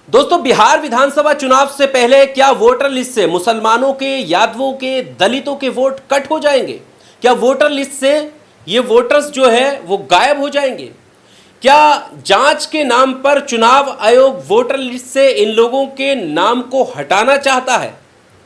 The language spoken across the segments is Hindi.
दोस्तों, बिहार विधानसभा चुनाव से पहले क्या वोटर लिस्ट से मुसलमानों के, यादवों के, दलितों के वोट कट हो जाएंगे? क्या वोटर लिस्ट से ये वोटर्स जो है वो गायब हो जाएंगे? क्या जांच के नाम पर चुनाव आयोग वोटर लिस्ट से इन लोगों के नाम को हटाना चाहता है?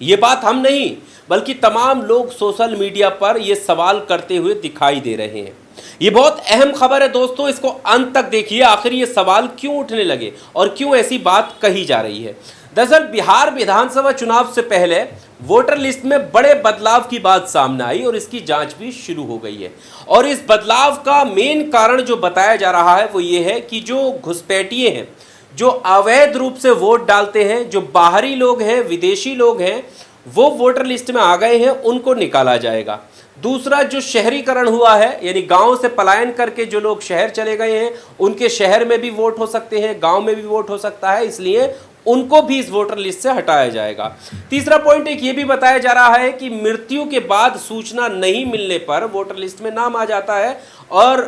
ये बात हम नहीं बल्कि तमाम लोग सोशल मीडिया पर यह सवाल करते हुए दिखाई दे रहे हैं। ये बहुत अहम खबर है दोस्तों, इसको अंत तक देखिए। आखिर ये सवाल क्यों उठने लगे और क्यों ऐसी बात कही जा रही है? दरअसल बिहार विधानसभा चुनाव से पहले वोटर लिस्ट में बड़े बदलाव की बात सामने आई और इसकी जांच भी शुरू हो गई है। और इस बदलाव का मेन कारण जो बताया जा रहा है वो ये है कि जो घुसपैठिए हैं, जो अवैध रूप से वोट डालते हैं, जो बाहरी लोग हैं, विदेशी लोग हैं, वो वोटर लिस्ट में आ गए हैं, उनको निकाला जाएगा। दूसरा, जो शहरीकरण हुआ है, यानी गांव से पलायन करके जो लोग शहर चले गए हैं, उनके शहर में भी वोट हो सकते हैं, गांव में भी वोट हो सकता है, इसलिए उनको भी इस वोटर लिस्ट से हटाया जाएगा। तीसरा पॉइंट एक ये भी बताया जा रहा है कि मृत्यु के बाद सूचना नहीं मिलने पर वोटर लिस्ट में नाम आ जाता है और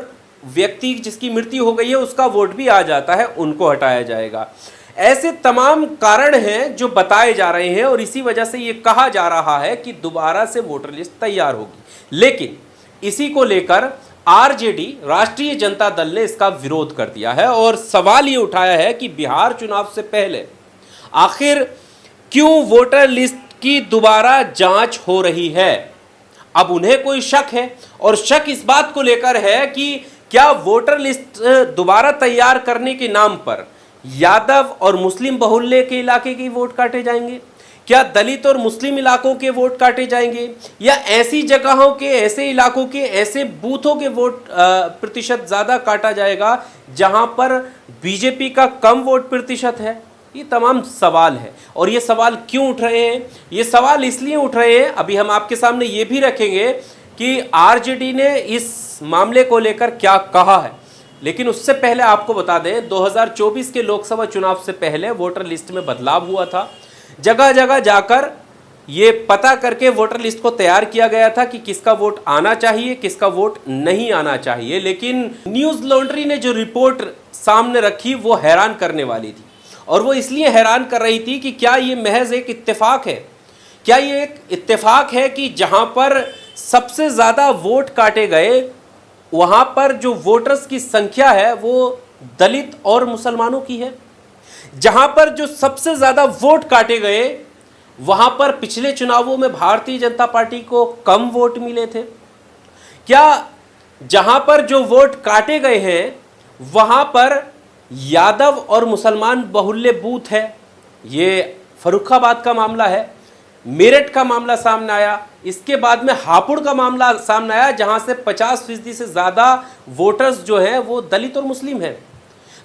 व्यक्ति जिसकी मृत्यु हो गई है उसका वोट भी आ जाता है, उनको हटाया जाएगा। ऐसे तमाम कारण हैं जो बताए जा रहे हैं और इसी वजह से ये कहा जा रहा है कि दोबारा से वोटर लिस्ट तैयार होगी। लेकिन इसी को लेकर आरजेडी, राष्ट्रीय जनता दल ने इसका विरोध कर दिया है और सवाल ये उठाया है कि बिहार चुनाव से पहले आखिर क्यों वोटर लिस्ट की दोबारा जांच हो रही है। अब उन्हें कोई शक है और शक इस बात को लेकर है कि क्या वोटर लिस्ट दोबारा तैयार करने के नाम पर यादव और मुस्लिम बहुल्य के इलाके के वोट काटे जाएंगे? क्या दलित और मुस्लिम इलाकों के वोट काटे जाएंगे? या ऐसी जगहों के, ऐसे इलाकों के, ऐसे बूथों के वोट प्रतिशत ज़्यादा काटा जाएगा जहां पर बीजेपी का कम वोट प्रतिशत है? ये तमाम सवाल है। और ये सवाल क्यों उठ रहे हैं? ये सवाल इसलिए उठ रहे हैं, अभी हम आपके सामने ये भी रखेंगे कि आरजेडी ने इस मामले को लेकर क्या कहा है। लेकिन उससे पहले आपको बता दें, 2024 के लोकसभा चुनाव से पहले वोटर लिस्ट में बदलाव हुआ था। जगह जगह जाकर ये पता करके वोटर लिस्ट को तैयार किया गया था कि किसका वोट आना चाहिए, किसका वोट नहीं आना चाहिए। लेकिन न्यूज़ लॉन्ड्री ने जो रिपोर्ट सामने रखी वो हैरान करने वाली थी। और वो इसलिए हैरान कर रही थी कि क्या ये महज एक इत्तेफाक है? क्या ये एक इत्तेफाक है कि जहां पर सबसे ज़्यादा वोट काटे गए वहां पर जो वोटर्स की संख्या है वो दलित और मुसलमानों की है? जहां पर जो सबसे ज्यादा वोट काटे गए वहां पर पिछले चुनावों में भारतीय जनता पार्टी को कम वोट मिले थे? क्या जहां पर जो वोट काटे गए हैं वहां पर यादव और मुसलमान बहुल्य बूथ है? ये फर्रुखाबाद का मामला है, मेरठ का मामला सामने आया, इसके बाद में हापुड़ का मामला सामने आया जहां से 50% से ज़्यादा वोटर्स जो हैं वो दलित और मुस्लिम हैं।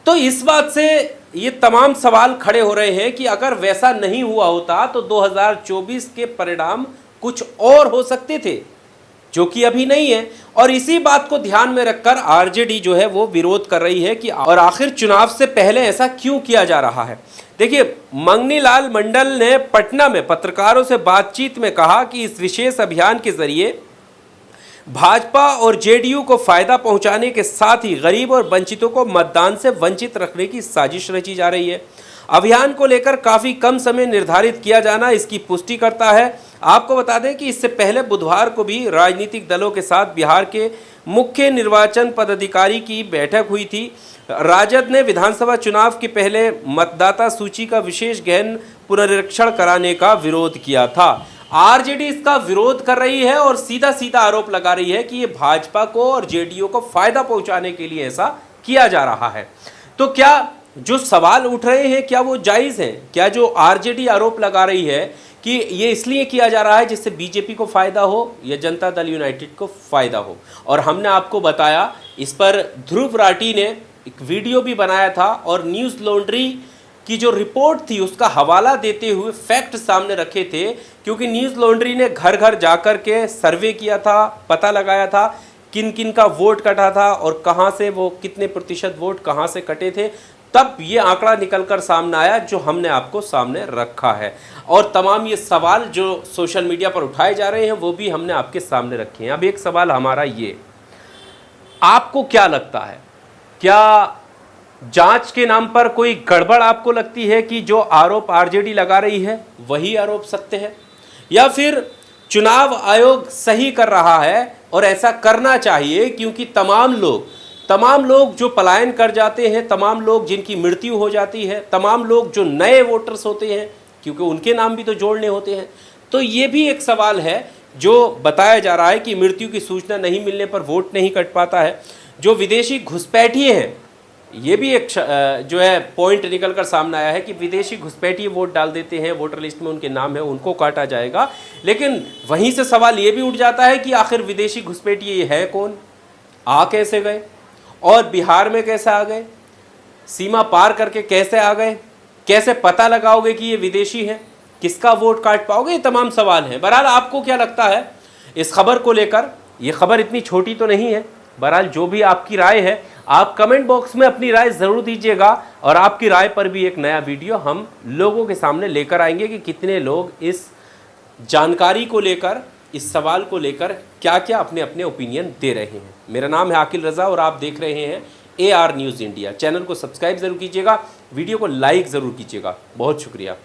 तो इस बात से ये तमाम सवाल खड़े हो रहे हैं कि अगर वैसा नहीं हुआ होता तो 2024 के परिणाम कुछ और हो सकते थे, जो कि अभी नहीं है। और इसी बात को ध्यान में रखकर आरजेडी जो है वो विरोध कर रही है कि और आखिर चुनाव से पहले ऐसा क्यों किया जा रहा है। देखिए, मंगनी लाल मंडल ने पटना में पत्रकारों से बातचीत में कहा कि इस विशेष अभियान के जरिए भाजपा और जेडीयू को फायदा पहुंचाने के साथ ही गरीब और वंचितों को मतदान से वंचित रखने की साजिश रची जा रही है। अभियान को लेकर काफ़ी कम समय निर्धारित किया जाना इसकी पुष्टि करता है। आपको बता दें कि इससे पहले बुधवार को भी राजनीतिक दलों के साथ बिहार के मुख्य निर्वाचन पदाधिकारी की बैठक हुई थी। राजद ने विधानसभा चुनाव के पहले मतदाता सूची का विशेष गहन पुनरीक्षण कराने का विरोध किया था। आरजेडी इसका विरोध कर रही है और सीधा सीधा आरोप लगा रही है कि ये भाजपा को और जेडीयू को फायदा पहुंचाने के लिए ऐसा किया जा रहा है। तो क्या जो सवाल उठ रहे हैं क्या वो जायज़ हैं? क्या जो आरजेडी आरोप लगा रही है कि ये इसलिए किया जा रहा है जिससे बीजेपी को फ़ायदा हो या जनता दल यूनाइटेड को फ़ायदा हो? और हमने आपको बताया, इस पर ध्रुव राठी ने एक वीडियो भी बनाया था और न्यूज़ लॉन्ड्री की जो रिपोर्ट थी उसका हवाला देते हुए फैक्ट सामने रखे थे, क्योंकि न्यूज़ लॉन्ड्री ने घर घर जाकर के सर्वे किया था, पता लगाया था किन किन का वोट कटा था और कहां से वो कितने प्रतिशत वोट कहां से कटे थे। तब ये आंकड़ा निकलकर सामने आया जो हमने आपको सामने रखा है। और तमाम ये सवाल जो सोशल मीडिया पर उठाए जा रहे हैं वो भी हमने आपके सामने रखे हैं। अब एक सवाल हमारा ये, आपको क्या लगता है, क्या जांच के नाम पर कोई गड़बड़ आपको लगती है कि जो आरोप आरजेडी लगा रही है वही आरोप सत्य है, या फिर चुनाव आयोग सही कर रहा है और ऐसा करना चाहिए क्योंकि तमाम लोग जो पलायन कर जाते हैं, तमाम लोग जिनकी मृत्यु हो जाती है, तमाम लोग जो नए वोटर्स होते हैं क्योंकि उनके नाम भी तो जोड़ने होते हैं, तो ये भी एक सवाल है जो बताया जा रहा है कि मृत्यु की सूचना नहीं मिलने पर वोट नहीं कट पाता है। जो विदेशी घुसपैठिए हैं, ये भी एक जो है पॉइंट निकल कर सामने आया है कि विदेशी घुसपैठिए वोट डाल देते हैं, वोटर लिस्ट में उनके नाम है, उनको काटा जाएगा। लेकिन वहीं से सवाल ये भी उठ जाता है कि आखिर विदेशी घुसपैठिए है कौन, आ कैसे गए और बिहार में कैसे आ गए, सीमा पार करके कैसे आ गए, कैसे पता लगाओगे कि ये विदेशी हैं, किसका वोट काट पाओगे, ये तमाम सवाल हैं। बहरहाल आपको क्या लगता है इस खबर को लेकर? ये खबर इतनी छोटी तो नहीं है। बहरहाल जो भी आपकी राय है आप कमेंट बॉक्स में अपनी राय ज़रूर दीजिएगा और आपकी राय पर भी एक नया वीडियो हम लोगों के सामने लेकर आएंगे कि कितने लोग इस जानकारी को लेकर, इस सवाल को लेकर क्या क्या अपने अपने ओपिनियन दे रहे हैं। मेरा नाम है आकिल रज़ा और आप देख रहे हैं AR न्यूज़ इंडिया। चैनल को सब्सक्राइब ज़रूर कीजिएगा, वीडियो को लाइक ज़रूर कीजिएगा। बहुत शुक्रिया।